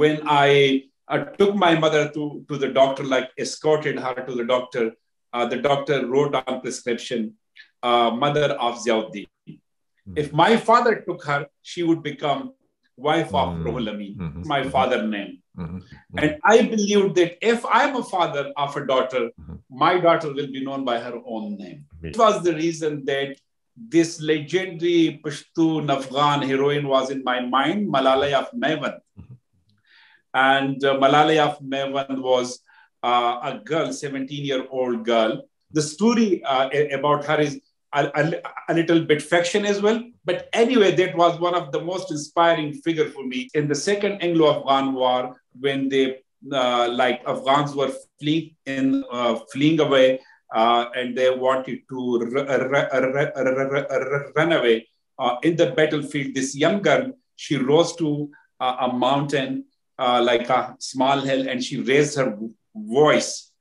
when I took my mother to the doctor, like escorted her to the doctor wrote on prescription, mother of Ziauddin. If my father took her, she would become wife of Ruhul Amin, my father's name. And I believed that if I'm a father of a daughter, my daughter will be known by her own name. It was the reason that this legendary Pashtun Afghan heroine was in my mind, Malala Yousafzai. And Malala Yousafzai was a girl, 17-year-old girl. The story about her is a little bit fiction as well. But anyway, that was one of the most inspiring figure for me. In the Second Anglo-Afghan War, when they, Afghans were fleeing away and they wanted to run away. In the battlefield, this young girl, she rose to a mountain, like a small hill, and she raised her voice.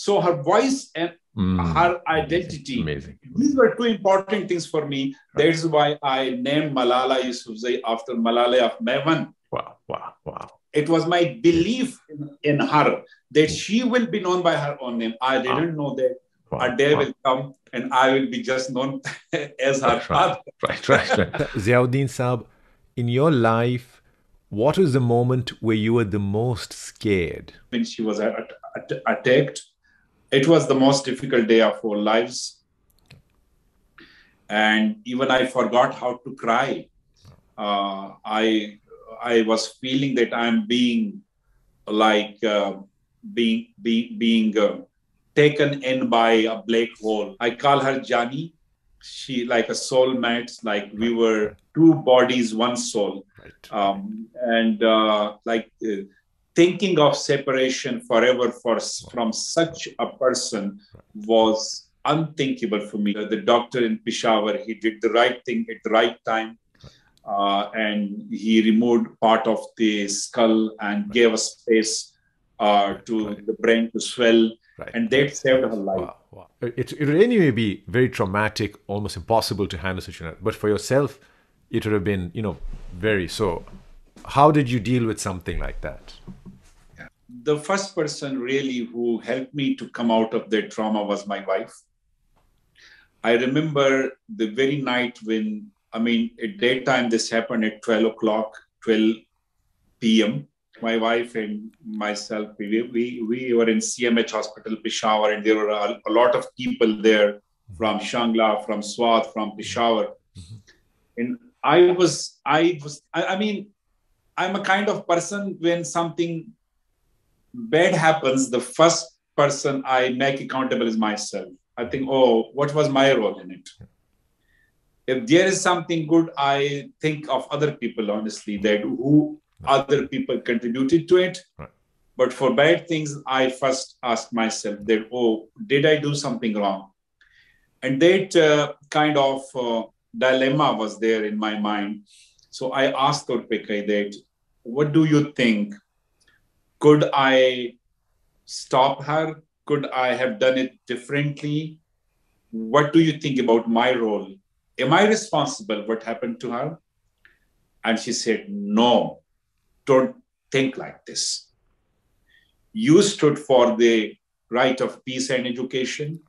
So her voice and her identity. Amazing. These were two important things for me. That's why I named Malala Yousafzai after Malala Yousafzai. Wow. It was my belief in her that she will be known by her own name. I didn't know that a day will come and I will be just known as her father. Right. Ziauddin Saab, in your life, what was the moment where you were the most scared? When she was attacked, it was the most difficult day of our lives. And even I forgot how to cry. I was feeling that I'm being taken in by a black hole. I call her Jani. She like a soulmate, like we were two bodies, one soul. Thinking of separation forever from such a person was unthinkable for me. The doctor in Peshawar, he did the right thing at the right time. And he removed part of the skull and gave a space to the brain to swell. And that saved her life. Wow. It would anyway be very traumatic, almost impossible to handle such an. But for yourself, it would have been, very so. How did you deal with something like that? The first person really who helped me to come out of that trauma was my wife. I remember the very night when, at that time, this happened at 12 p.m. My wife and myself, we were in CMH Hospital, Peshawar, and there were a lot of people there from Shangla, from Swat, from Peshawar. And I'm a kind of person, when something bad happens, the first person I make accountable is myself. I think, what was my role in it? If there is something good, I think of other people, honestly, that who other people contributed to it. But for bad things, I first ask myself that, did I do something wrong? And that kind of dilemma was there in my mind. So I asked Torpekai that, what do you think? Could I stop her? Could I have done it differently? What do you think about my role? Am I responsible what happened to her? And she said, no, don't think like this. You stood for the right of peace and education.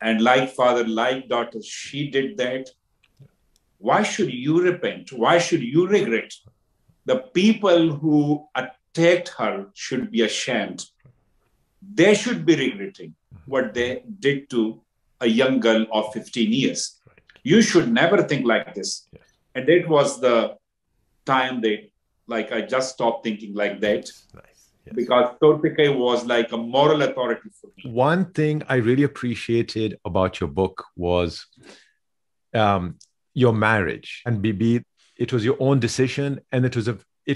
And like father, like daughter, she did that. Why should you repent? Why should you regret? The people who attacked her should be ashamed. They should be regretting what they did to a young girl of 15 years. You should never think like this. And that was the time that, I just stopped thinking like that. Because Torpekai was like a moral authority for me. One thing I really appreciated about your book was your marriage. And Bibi, it was your own decision, and it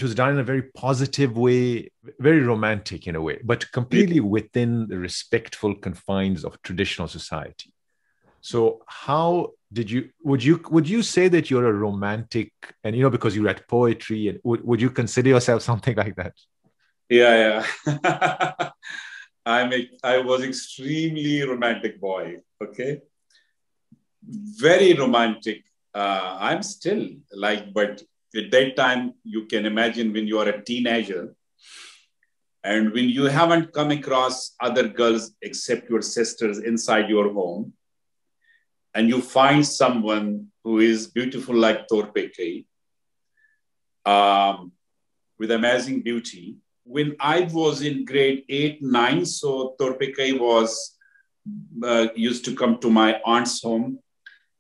was done in a very positive way, very romantic in a way, but completely within the respectful confines of traditional society. So how did would you say that you're a romantic, and because you read poetry, and would you consider yourself something like that? Yeah. I was extremely romantic boy. Okay. Very romantic. I'm still but At that time, you can imagine when you are a teenager and when you haven't come across other girls except your sisters inside your home, and you find someone who is beautiful like Torpeke, with amazing beauty. When I was in grade 8, 9, so Torpeke was used to come to my aunt's home,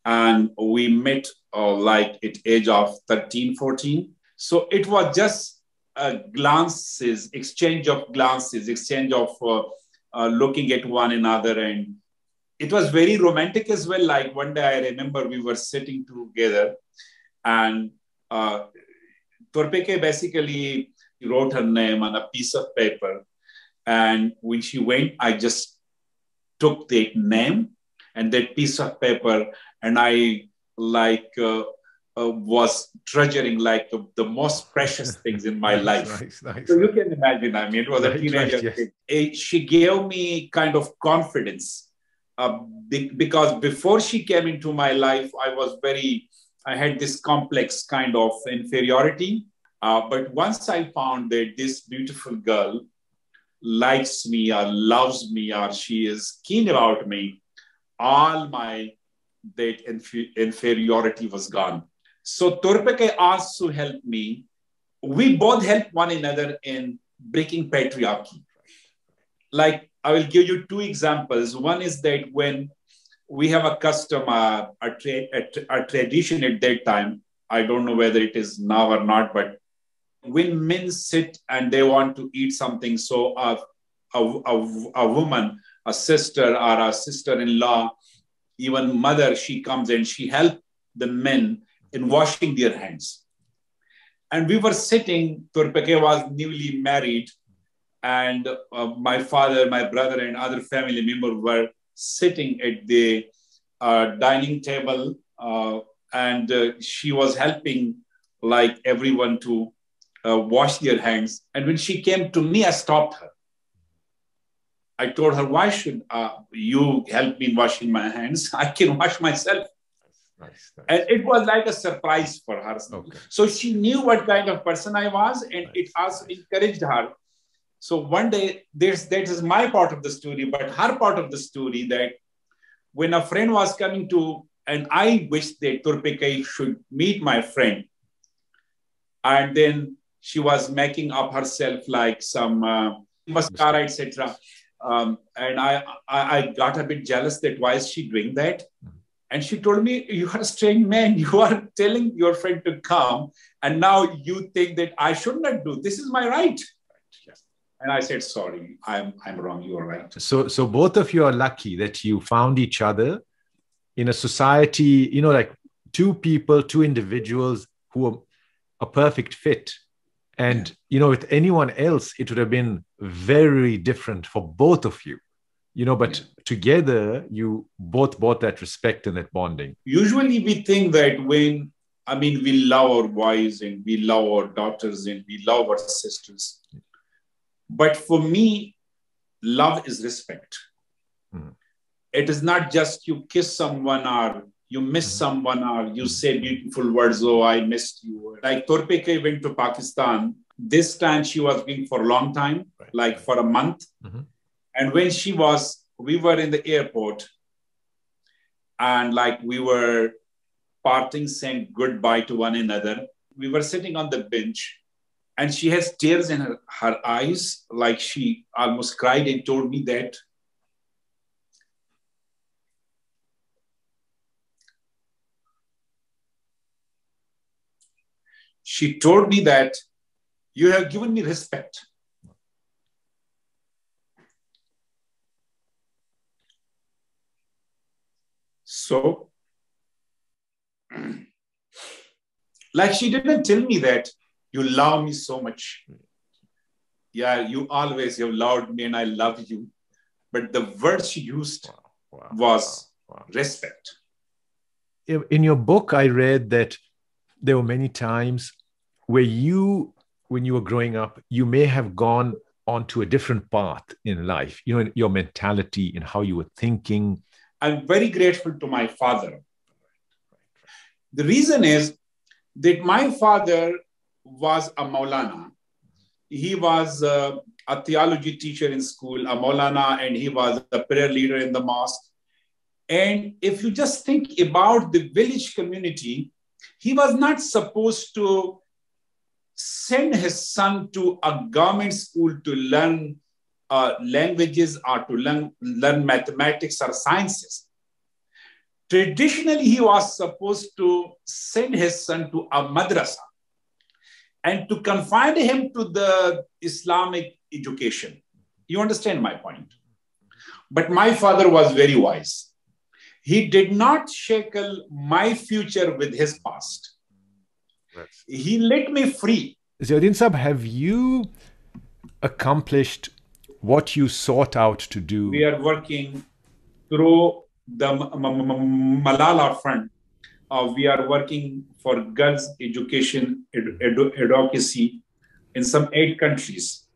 and we met like at age of 13, 14. So it was just glances, exchange of looking at one another. And it was very romantic as well. Like one day I remember we were sitting together and Torpeke basically wrote her name on a piece of paper. And when she went, I just took that name and that piece of paper, and I was treasuring like the most precious things in my life. Nice. So you can imagine, I mean, it was a teenager. Yes. She gave me kind of confidence because before she came into my life, I had this complex kind of inferiority. But once I found that this beautiful girl likes me or loves me or she is keen about me, all my that inferiority was gone. So Torpeke asked to help me. We both helped one another in breaking patriarchy. Like I will give you two examples. One is that when we have a custom, a tradition at that time, I don't know whether it is now or not, but when men sit and they want to eat something, so a woman, a sister or a sister-in-law, even mother, she comes and she helps the men in washing their hands. And we were sitting, Torpeke was newly married, and my father, my brother, and other family members were sitting at the dining table, and she was helping like everyone to wash their hands. And when she came to me, I stopped her. I told her, why should you help me in washing my hands? I can wash myself. Nice. And it was like a surprise for her. Okay. So she knew what kind of person I was, and it also encouraged her. So one day, that is my part of the story, but her part of the story, that when a friend was coming to, and I wished that Torpeke should meet my friend, and then she was making up herself like some mascara, etc. And I got a bit jealous that why is she doing that? And she told me, you are a strange man. You are telling your friend to come, and now you think that I should not do. This is my right. And I said, sorry, I'm wrong. You are right. So both of you are lucky that you found each other in a society, like two people, two individuals who are a perfect fit. And, with anyone else, it would have been very different for both of you, but together you both bought that respect and that bonding. Usually we think that we love our wives and we love our daughters and we love our sisters. But for me, love is respect. It is not just you kiss someone or you miss someone or you say beautiful words, oh, I missed you. Like Torpeke went to Pakistan. This time she was going for a long time, like for a month. And when we were in the airport and like we were parting, saying goodbye to one another. We were sitting on the bench and she has tears in her eyes, like she almost cried and told me that you have given me respect. So, like she didn't tell me that you love me so much. Yeah, you always have loved me and I love you. But the word she used was respect. In your book, I read that there were many times where when you were growing up, you may have gone onto a different path in life, in your mentality, in how you were thinking. I'm very grateful to my father. The reason is that my father was a Maulana. He was a theology teacher in school, a Maulana, and he was a prayer leader in the mosque. And if you just think about the village community, he was not supposed to send his son to a government school to learn languages or to learn mathematics or sciences. Traditionally, he was supposed to send his son to a madrasa and to confine him to the Islamic education. You understand my point? But my father was very wise. He did not shackle my future with his past. He let me free. Ziauddin Sahab, have you accomplished what you sought out to do? We are working through the Malala Fund. We are working for girls' education advocacy in some 8 countries.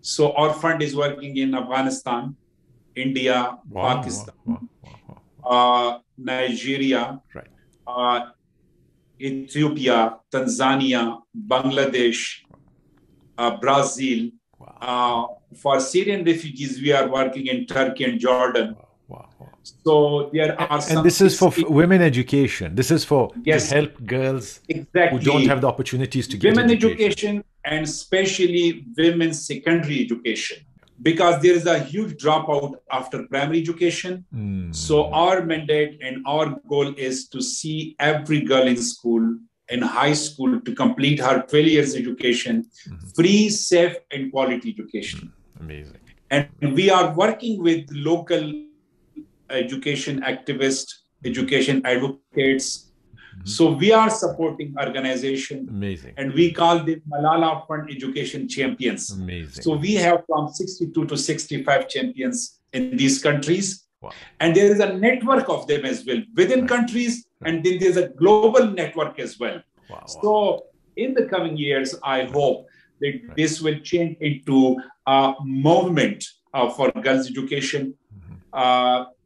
So our fund is working in Afghanistan, India, Pakistan, Nigeria, Ethiopia, Tanzania, Bangladesh, Brazil. For Syrian refugees, we are working in Turkey and Jordan. So there are some. And this is for women education. This is for to help girls who don't have the opportunities to get women education, and especially women's secondary education, because there is a huge dropout after primary education. So our mandate and our goal is to see every girl in school, in high school, to complete her 12 years education, free, safe, and quality education. Amazing. And we are working with local education activists, education advocates. So we are supporting organization. Amazing. And we call them Malala Fund Education Champions. Amazing. So we have from 62 to 65 champions in these countries. Wow. And there is a network of them as well within countries. And then there's a global network as well. Wow. So in the coming years, I hope that this will change into a movement for girls' education.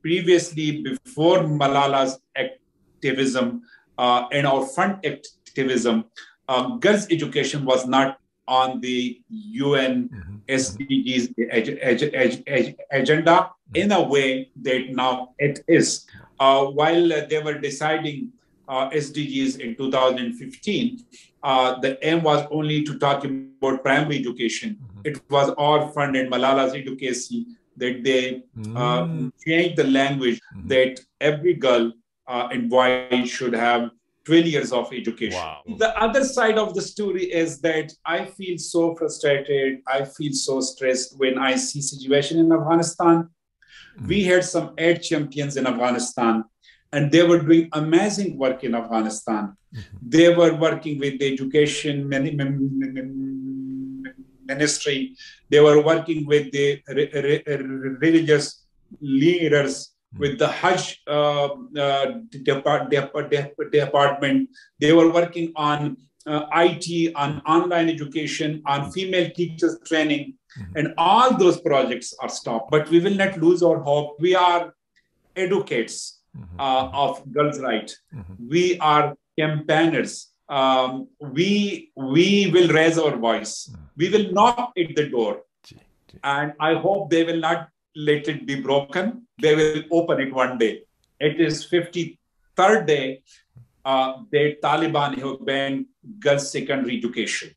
Previously, before Malala's activism and our fund activism, girls' education was not on the UN SDGs agenda in a way that now it is. While they were deciding SDGs in 2015, the aim was only to talk about primary education. It was our fund and Malala's advocacy that they changed the language that every girl and boy should have 12 years of education. Wow. The other side of the story is that I feel so frustrated. I feel so stressed when I see situation in Afghanistan. We had some 8 champions in Afghanistan, and they were doing amazing work in Afghanistan. They were working with the education ministry. They were working with the religious leaders, with the Hajj department. They were working on IT, on online education, on female teachers training, and all those projects are stopped. But we will not lose our hope. We are advocates of girls' rights. We are campaigners. We will raise our voice. We will knock at the door. And I hope they will not let it be broken. They will open it one day. It is 53rd day that Taliban have banned girls' secondary education.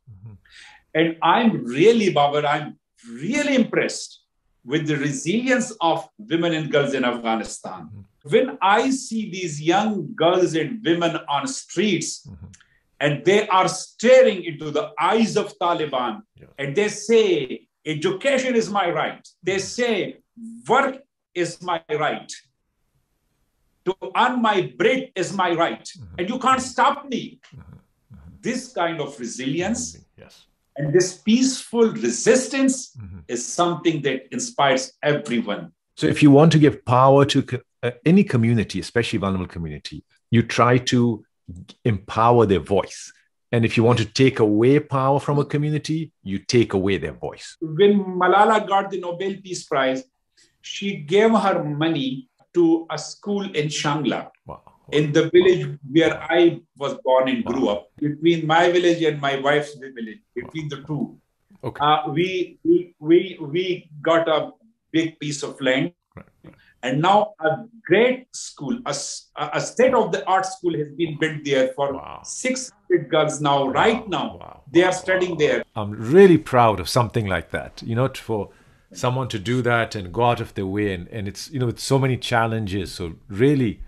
And I'm really, Babar, I'm really impressed with the resilience of women and girls in Afghanistan. When I see these young girls and women on streets, and they are staring into the eyes of Taliban, and they say, education is my right. They say, work is my right. To earn my bread is my right. And you can't stop me. This kind of resilience and this peaceful resistance is something that inspires everyone. So if you want to give power to any community, especially vulnerable community, you try to empower their voice. And if you want to take away power from a community, you take away their voice. When Malala got the Nobel Peace Prize, she gave her money to a school in Shangla. Wow. In the village where I was born and grew up, between my village and my wife's village, between the two, we got a big piece of land. And now a great school, a state-of-the-art school has been built there for 600 girls now. Right now, they are studying there. I'm really proud of something like that. For someone to do that and go out of their way, and it's, with so many challenges. So really,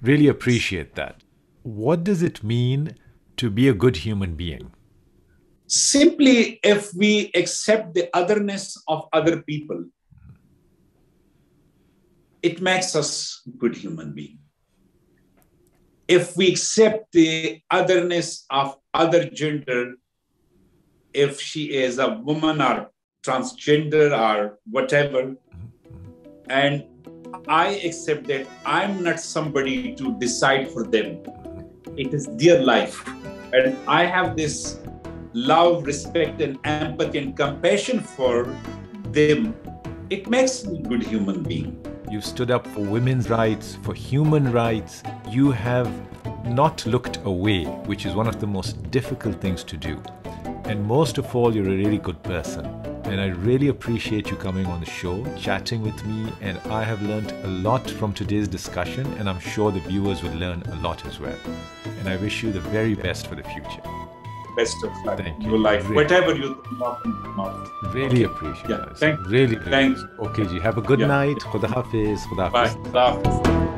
really appreciate that. What does it mean to be a good human being? Simply, if we accept the otherness of other people, it makes us good human being. If we accept the otherness of other gender, if she is a woman or transgender or whatever, and I accept that I'm not somebody to decide for them. It is their life. And I have this love, respect, and empathy and compassion for them. It makes me a good human being. You stood up for women's rights, for human rights. You have not looked away, which is one of the most difficult things to do. And most of all, you're a really good person. And I really appreciate you coming on the show, chatting with me. And I have learned a lot from today's discussion, and I'm sure the viewers will learn a lot as well. And I wish you the very best for the future. Best of luck. Thank you. Your life, really, whatever you think. Really appreciate it. Thank you. Really. Thanks. Okay, ji. Have a good night. Khuda Hafiz. Khuda Hafiz. Bye. Khuda Hafiz.